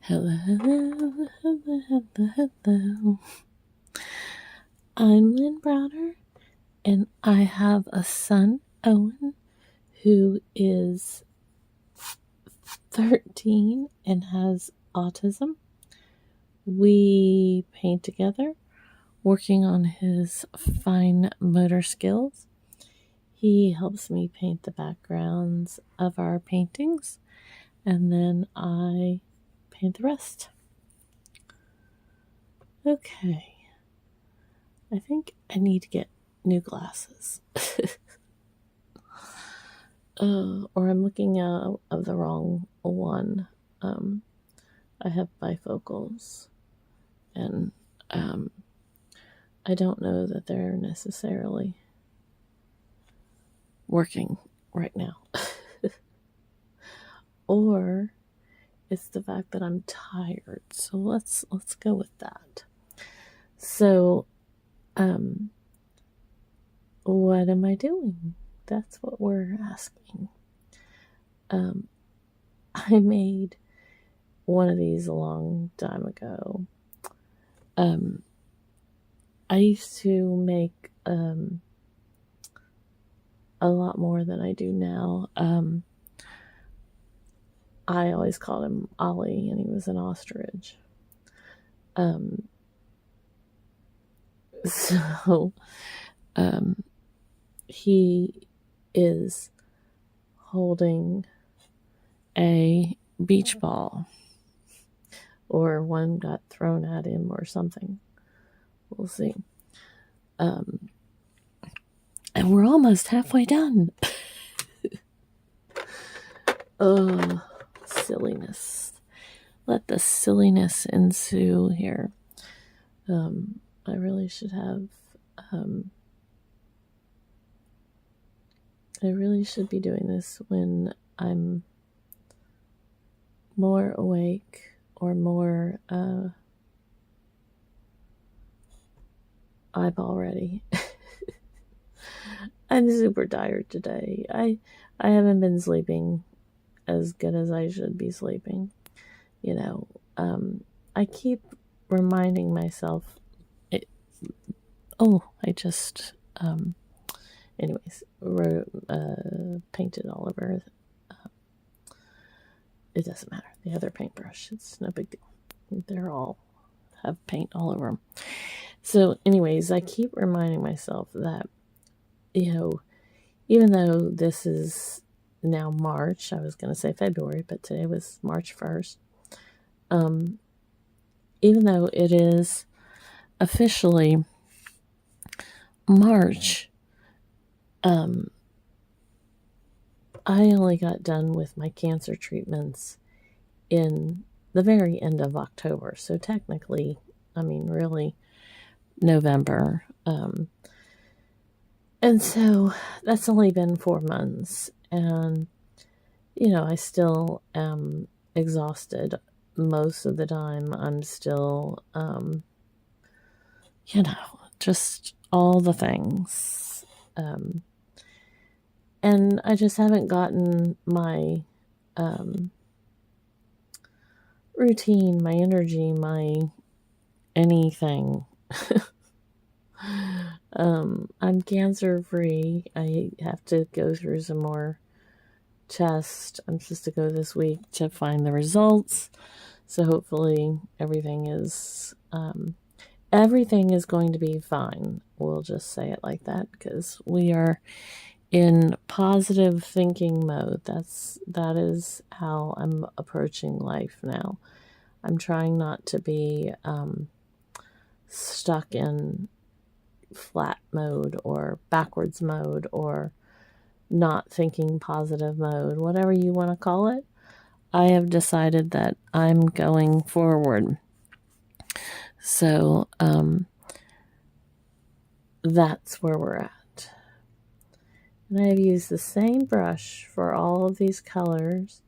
Hello, hello, hello, hello, hello. I'm Lynn Browder, and I have a son, Owen, who is 13 and has autism. We paint together, working on his fine motor skills. He helps me paint the backgrounds of our paintings, and then I paint the rest. Okay. I think I need to get new glasses. Or I'm looking out of the wrong one. I have bifocals, and I don't know that they're necessarily working right now. Or it's the fact that I'm tired. So let's go with that. So what am I doing? That's what we're asking. I made one of these a long time ago. I used to make a lot more than I do now. I always called him Ollie, and he was an ostrich. So he is holding a beach ball, or one got thrown at him or something. We'll see. And we're almost halfway done. Oh, silliness. Let the silliness ensue here. I really should have, I really should be doing this when I'm more awake or more eyeball ready. I'm super tired today. I haven't been sleeping as good as I should be sleeping. You know, I keep reminding myself. I just, anyways, painted all over. It doesn't matter. The other paintbrush, it's no big deal. They're all have paint all over them. So, anyways, I keep reminding myself that, you know, even though this is now March, I was going to say February, but today was March 1st. Even though it is officially March, I only got done with my cancer treatments in the very end of October. So technically, I mean, really, November. And so that's only been 4 months. And, you know, I still am exhausted most of the time. I'm still, you know, just all the things. And I just haven't gotten my routine, my energy, my anything. I'm cancer free. I have to go through some more tests. I'm supposed to go this week to find the results. So hopefully everything is going to be fine. We'll just say it like that, because we are in positive thinking mode. That is how I'm approaching life now. I'm trying not to be stuck in flat mode or backwards mode or not thinking positive mode, whatever you want to call it. I have decided that I'm going forward. So that's where we're at. And I have used the same brush for all of these colors,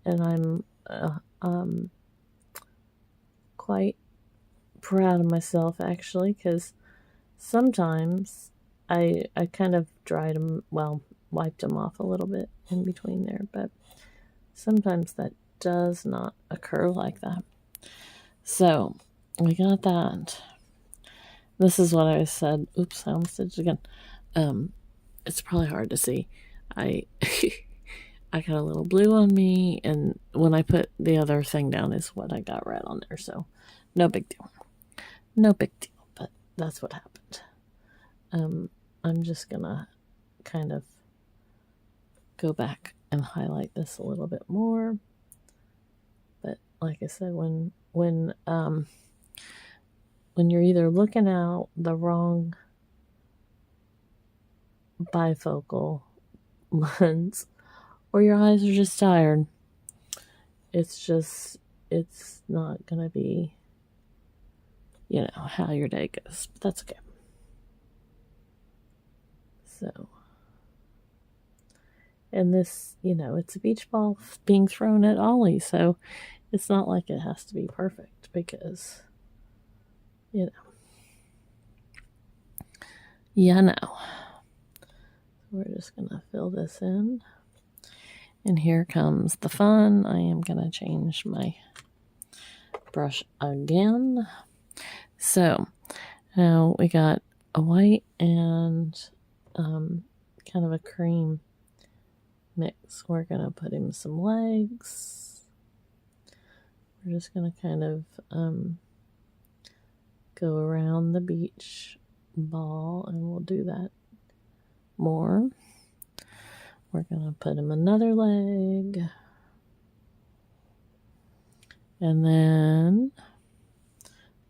and I'm quite proud of myself, actually, because sometimes I kind of dried them, wiped them off a little bit in between there, but sometimes that does not occur like that. So we got that. This is what I said. Oops, I almost did it again. It's probably hard to see. I I got a little blue on me, and when I put the other thing down is what I got red on there. So no big deal. No big deal, but that's what happened. I'm just gonna kind of go back and highlight this a little bit more. But like I said, when you're either looking out the wrong bifocal lens or your eyes are just tired, it's not gonna be, how your day goes. But that's okay. So, and this, it's a beach ball being thrown at Ollie, so it's not like it has to be perfect because, we're just gonna fill this in. And here comes the fun. I am gonna change my brush again. So now we got a white and kind of a cream mix. We're gonna put him some legs. We're just gonna kind of go around the beach ball, and we'll do that more. We're gonna put him another leg, and then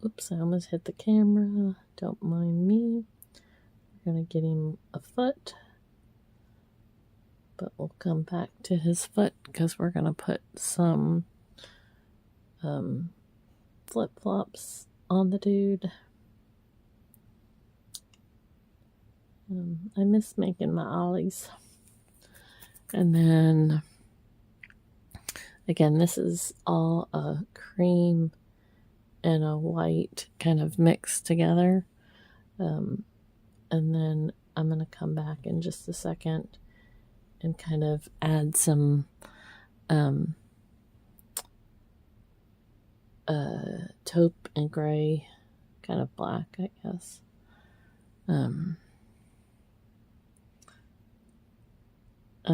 oops, I almost hit the camera. Don't mind me. We're gonna get him a foot, but we'll come back to his foot because we're gonna put some flip-flops on the dude. I miss making my ollies. And then again, this is all a cream and a white kind of mixed together. And then I'm going to come back in just a second and kind of add some taupe and gray, kind of black, I guess. I'm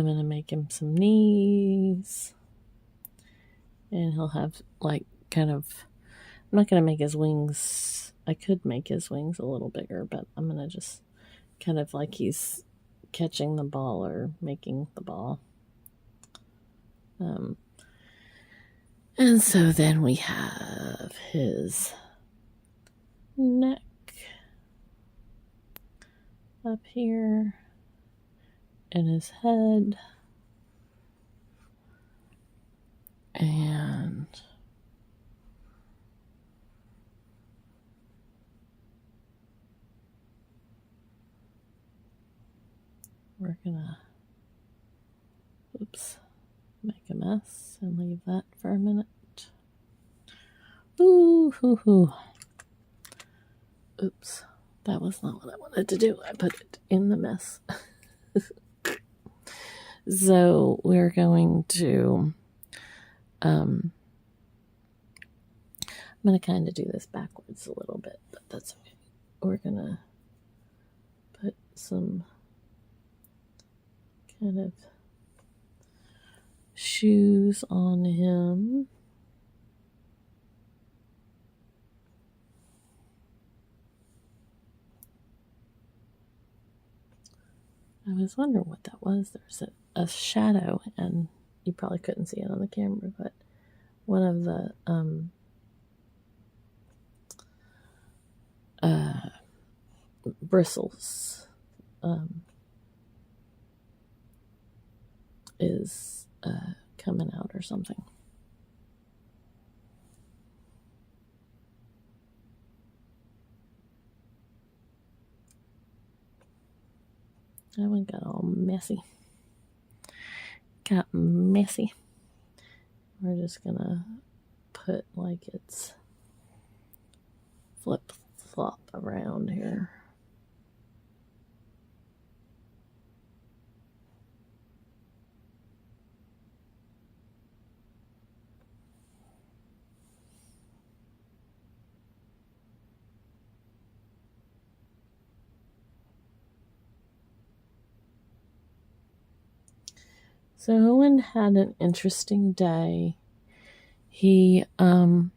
going to make him some knees, and he'll have like kind of, I'm not going to make his wings, I could make his wings a little bigger, but I'm going to just kind of like he's catching the ball or making the ball. And so then we have his neck up here and his head. And we're gonna, make a mess and leave that for a minute. Ooh, hoo, hoo. Oops, that was not what I wanted to do. I put it in the mess. So we're going to, I'm going to kind of do this backwards a little bit, but that's okay. We're going to put some kind of shoes on him. I was wondering what that was. There's a shadow, and you probably couldn't see it on the camera, but one of the bristles is coming out or something. That one got all messy. Got messy. We're just gonna put like it's flip flop around here. So Owen had an interesting day. He, the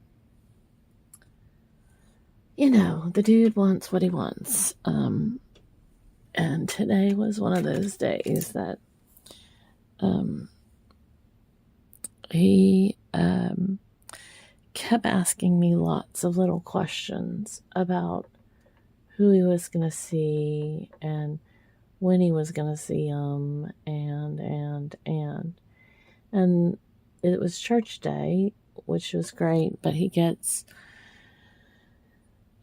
dude wants what he wants. And today was one of those days that he kept asking me lots of little questions about who he was going to see and when he was going to see him and it was church day, which was great, but it's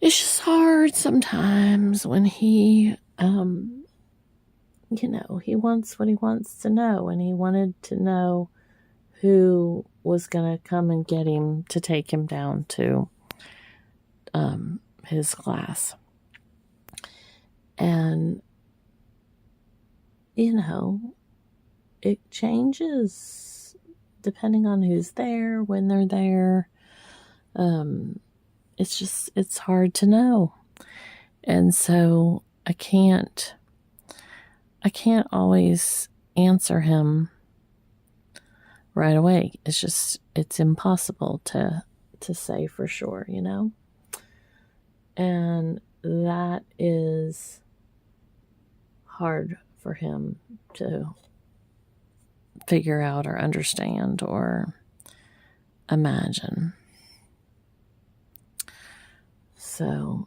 just hard sometimes when he he wants what he wants to know, and he wanted to know who was going to come and get him to take him down to his class. And, it changes depending on who's there, when they're there. It's hard to know. And so I can't always answer him right away. It's impossible to say for sure, and that is hard for him to figure out or understand or imagine. So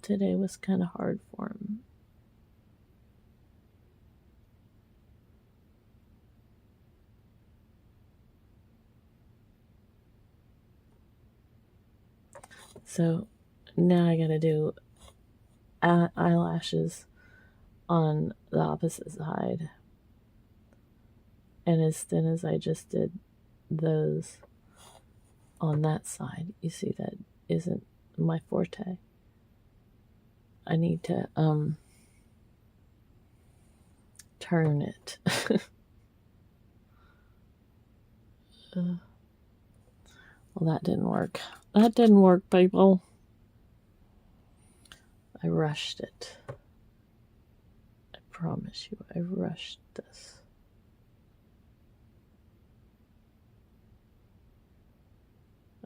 today was kind of hard for him. So now I gotta do eyelashes on the opposite side. And as thin as I just did those on that side, you see that isn't my forte. I need to turn it. Well, that didn't work. That didn't work, people. I rushed it. I promise you, I rushed this.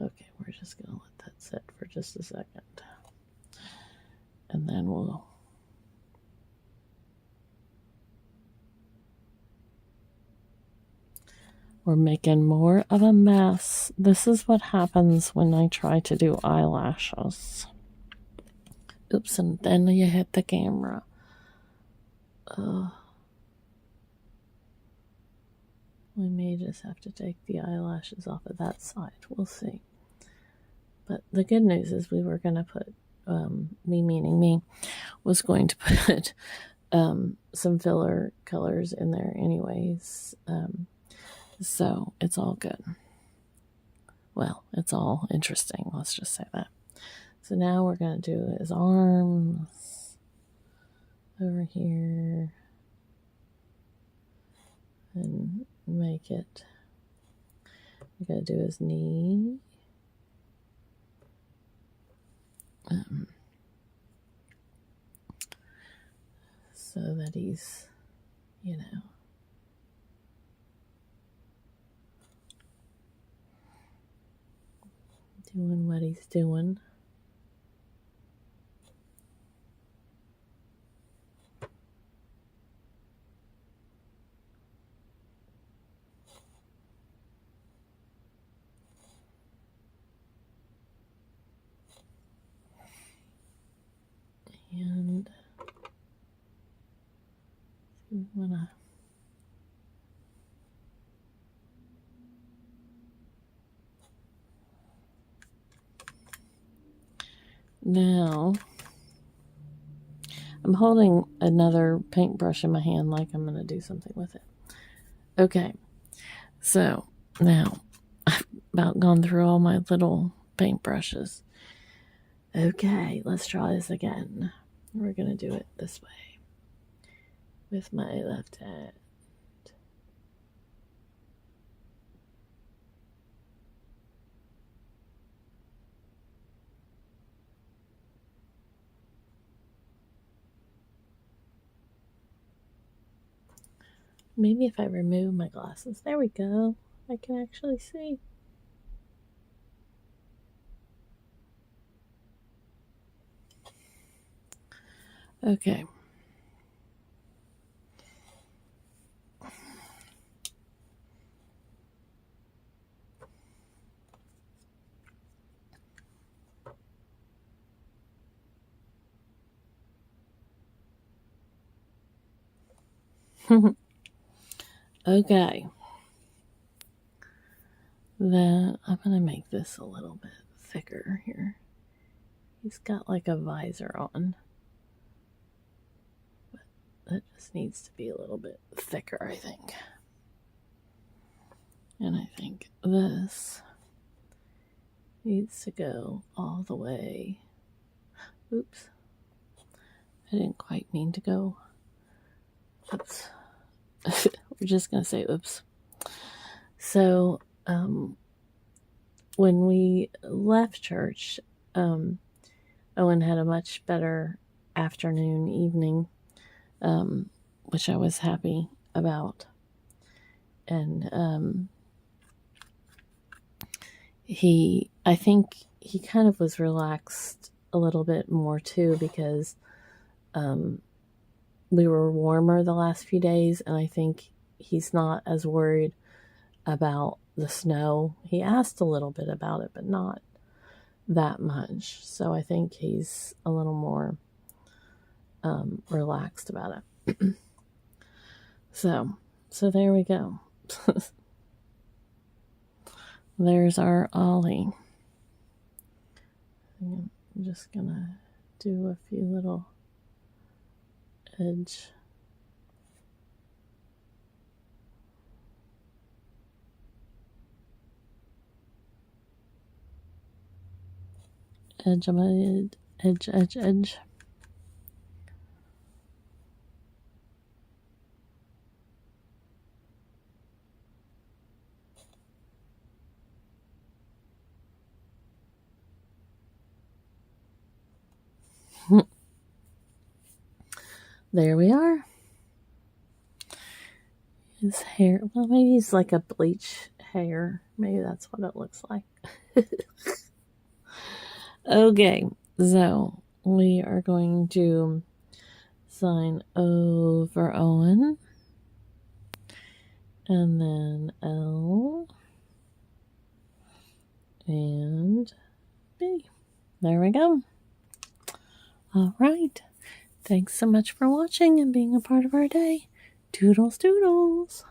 Okay, we're just going to let that sit for just a second. And then we're making more of a mess. This is what happens when I try to do eyelashes. Oops, and then you hit the camera. We may just have to take the eyelashes off of that side. We'll see. But the good news is we were going to put, me, was going to put some filler colors in there anyways. So it's all good. Well, it's all interesting. Let's just say that. So now we're going to do his arms over here and make it. We're going to do his knee. So that he's, doing what he's doing. And we want to now I'm holding another paintbrush in my hand like I'm going to do something with it. Okay, so now I've about gone through all my little paintbrushes. Okay, let's try this again. We're going to do it this way with my left hand. Maybe if I remove my glasses. There we go. I can actually see. Okay. Okay. Then I'm going to make this a little bit thicker here. He's got like a visor on. But that just needs to be a little bit thicker, I think. And I think this needs to go all the way. Oops. I didn't quite mean to go. Oops. We're just going to say oops. So, when we left church, Owen had a much better afternoon, evening, which I was happy about. And I think he kind of was relaxed a little bit more too, because we were warmer the last few days, and I think he's not as worried about the snow. He asked a little bit about it, but not that much. So I think he's a little more relaxed about it. So there we go. There's our Ollie. I'm just gonna do a few little edge on my edge. There we are. His hair, well, maybe he's like a bleach hair. Maybe that's what it looks like. Okay, so we are going to sign over Owen, and then L and B. There we go. All right. Thanks so much for watching and being a part of our day. Toodles, toodles.